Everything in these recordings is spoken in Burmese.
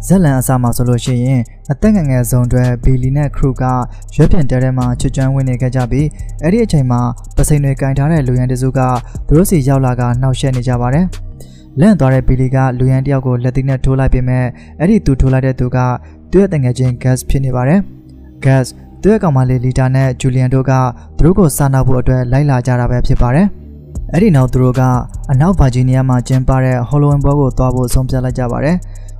ဇက်လန်အစားမှာဆိုလို့ရှိရင်အသက်ငယ်ငယ်ဆုံးတွေဘီလီနဲ့ခရူကရွက်ပြင်တဲထဲမှာချွတ်ကျွမ်းဝင်နေခဲ့ကြပြီးအဲ့ဒီအချိန်မှာပစိန်တွေကင်ထားတဲ့လူရန်တစုကသူတို့စီရောက်လာကနှောက်ယှက်နေကြပါတယ်လန့်သွားတဲ့ဘီလီကလူရန်တယောက်ကိုလက်သီးနဲ့ထိုးလိုက်ပေမဲ့အဲ့ဒီသူထိုးလိုက်တဲ့သူကသူ့ရဲ့တငယ်ချင်း gas ဖြစ်နေပါတယ် gas သူ့ရဲ့ကောင်မလေးလီတာနဲ့ဂျူလီယန်တို့ကသူတို့ကိုစားနောက်ဖို့အတွက်လိုက်လာကြတာပဲဖြစ်ပါတယ်အဲ့ဒီနောက်သူတို့ကအနောက်ဗာဂျီးနီးယားမှာကျင်းပတဲ့ဟော်လိုဝင်းပွဲကိုသွားဖို့ဆုံးဖြတ်လိုက်ကြပါတယ်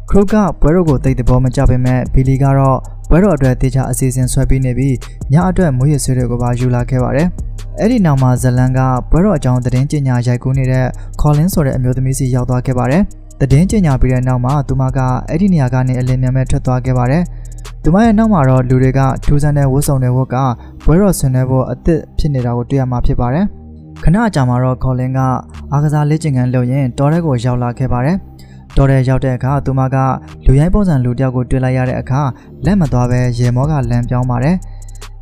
ခရုကပွဲတော်ကိုတိတ်တဘောမကြပေမဲ့ဘီလီကတော့ပွဲတော်အတွက်တေချာအစီအစဉ်ဆွဲပြီးနေပြီးညအတွက်မွေးရဆွေတွေကိုပါယူလာခဲ့ပါတယ်အဲ့ဒီနောက်မှာဇလန်ကပွဲတော်အကြောင်းသတင်းကြေညာရိုက်ကူးနေတဲ့ Colin ဆိုတဲ့အမျိုးသမီးစီရောက်သွားခဲ့ပါတယ်သတင်းကြေညာပြီးတဲ့နောက်မှာသူမကအဲ့ဒီနေရာကနေအလင်းမြန်မဲ့ထွက်သွားခဲ့ပါတယ်သူမရဲ့နောက်မှာတော့လူတွေကထူးဆန်းတဲ့ဝတ်စုံတွေဝတ်ကပွဲတော်ဆင်နွှဲဖို့အသစ်ဖြစ်နေတာကိုတွေ့ရမှာဖြစ်ပါတယ်ခဏအကြာမှာတော့ Colin ကအားကစားလေ့ကျင့်ခန်းလုပ်ရင်တော်တဲ့ကိုရောက်လာခဲ့ပါတယ်တော်တဲ့ရောက်တဲ့အခါသူမကလူရိုင်းပုံစံလူတယောက်ကိုတွေ့လိုက်ရတဲ့အခါလက်မသွားပဲရေမောကလမ်းပြောင်းပါတယ်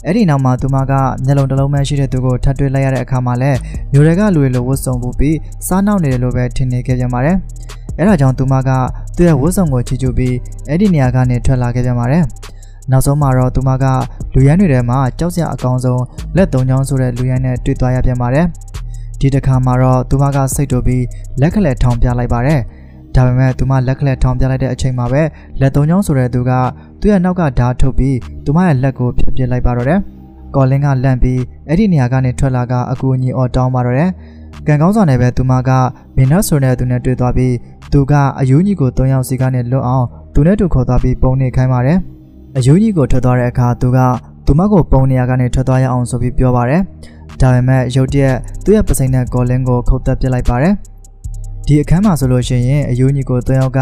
အဲ့ဒီနောက်မှာသူမကမျက်လုံးတစ်လုံးပဲရှိတဲ့သူကိုထပ်တွေ့လိုက်ရတဲ့အခါမှာလည်းမျိုးတွေကလူတွေလိုဝတ်စုံပူပြီးစားနောက်နေတယ်လို့ပဲထင်နေခဲ့ပြန်ပါတယ်အဲ့ဒါကြောင့်သူမကသူ့ရဲ့ဝတ်စုံကိုချီကျူပြီးအဲ့ဒီနေရာကနေထွက်လာခဲ့ပြန်ပါတယ်နောက်ဆုံးမှာတော့သူမကလူရိုင်းတွေထဲမှာကြောက်စရာအကောင်ဆုံးလက်သုံးချောင်းဆိုတဲ့လူရိုင်းနဲ့တွေ့သွားရပြန်ပါတယ်ဒီတစ်ခါမှာတော့သူမကစိတ်တူပြီးလက်ကလေးထောင်ပြလိုက်ပါတယ်ဒါပေမဲ့သူမလက်ကလေးထောင်ပြလိုက်တဲ့အချိန်မှာပဲလက်သုံးချောင်းဆိုတဲ့သူကသူ့ရဲ့နောက်ကဓာတ်ထုတ်ပြီးသူမရဲ့လက်ကိုဖြတ်ပစ်လိုက်ပါတော့တယ်။ကော်လင်းကလန့်ပြီးအဲ့ဒီနေရာကနေထွက်လာကအကူအညီအော်တောင်းပါတော့တယ်။ကံကောင်းစွာနဲ့ပဲသူမကမင်းနတ်ဆိုတဲ့သူနဲ့တွေ့သွားပြီးသူကအယူကြီးကို၃ယောက်စီကနေလွတ်အောင်သူနဲ့တူခေါ်သွားပြီးပုံနေခိုင်းပါတယ်။အယူကြီးကိုထွက်သွားတဲ့အခါသူကသူမကိုပုံနေရာကနေထွက်သွားရအောင်ဆိုပြီးပြောပါတယ်။ဒါပေမဲ့ရုတ်တရက်သူ့ရဲ့ပစိန်နဲ့ကော်လင်းကိုခုတ်တက်ပစ်လိုက်ပါတယ်။ဒီအခန်းမှာဆိုလို့ရှိရင်အယူညီကို၃ယောက်က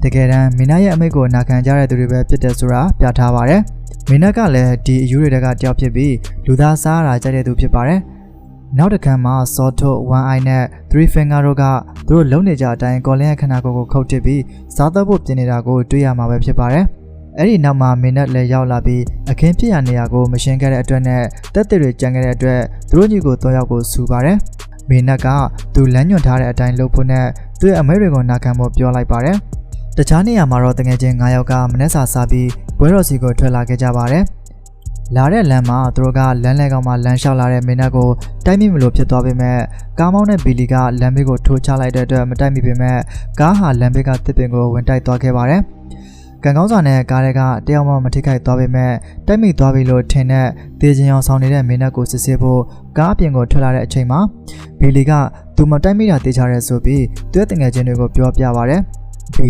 တကယ်တမ်းမင်းနတ်ရဲ့အမိတ်ကိုနာခံကြတဲ့သူတွေပဲဖြစ်တယ်ဆိုတာပြထားပါတယ်။မင်းနတ်ကလည်းဒီအယူတွေကတယောက်ဖြစ်ပြီးလူသားစားရတာကြိုက်တဲ့သူဖြစ်ပါတယ်။နောက်တစ်ခန်းမှာ Sawtooth, One Eye နဲ့ Three Finger တို့ကသူတို့လုံနေကြအတိုင်းကော်လင်းရဲ့ခန္ဓာကိုယ်ကိုခုတ်ထစ်ပြီးစားသက်ဖို့ပြင်နေတာကိုတွေ့ရမှာပဲဖြစ်ပါတယ်။အဲ့ဒီနောက်မှာမင်းနတ်လည်းရောက်လာပြီးအခင်းဖြစ်ရနေရာကိုမရှင်းခဲ့တဲ့အတွက်နဲ့တက်တဲ့တွေကြံခဲ့တဲ့အတွက်သူတို့ညီကို၃ယောက်ကိုဆူပါတယ်။မင်းနတ်ကသူလမ်းညွှန်ထားတဲ့အတိုင်းလုပ်ဖို့နဲ့သူ့ရဲ့အမိတ်တွေကိုနာခံဖို့ပြောလိုက်ပါတယ်။တခြားနေရာမှာတော့တငယ်ချင်း9ယောက်ကမနက်စာစားပြီးဘွဲတော်စီကိုထွက်လာခဲ့ကြပါတယ်။လာတဲ့လမ်းမှာသူတို့ကလမ်းလဲကောင်မှာလမ်းလျှောက်လာတဲ့မင်းနတ်ကိုတိုက်မိမလို့ဖြစ်သွားပေမဲ့ကားမောင်းတဲ့ဘီလီကလမ်းဘေးကိုထိုးချလိုက်တဲ့အတွက်မတိုက်မိပေမဲ့ကားဟာလမ်းဘေးကတစ်ပင်ကိုဝင်တိုက်သွားခဲ့ပါတယ်။ကံကောင်းစွာနဲ့ကားတွေကတယောက်မှမထိခိုက်သွားပေမဲ့တိုက်မိသွားပြီလို့ထင်တဲ့တေးချင်းအောင်ဆောင်နေတဲ့မင်းနတ်ကိုစစ်ဆေးဖို့ကားအပြင်ကိုထွက်လာတဲ့အချိန်မှာဘီလီကသူမတိုက်မိတာတေးချရဲဆိုပြီးသူ့တငယ်ချင်းတွေကိုပြောပြပါတယ်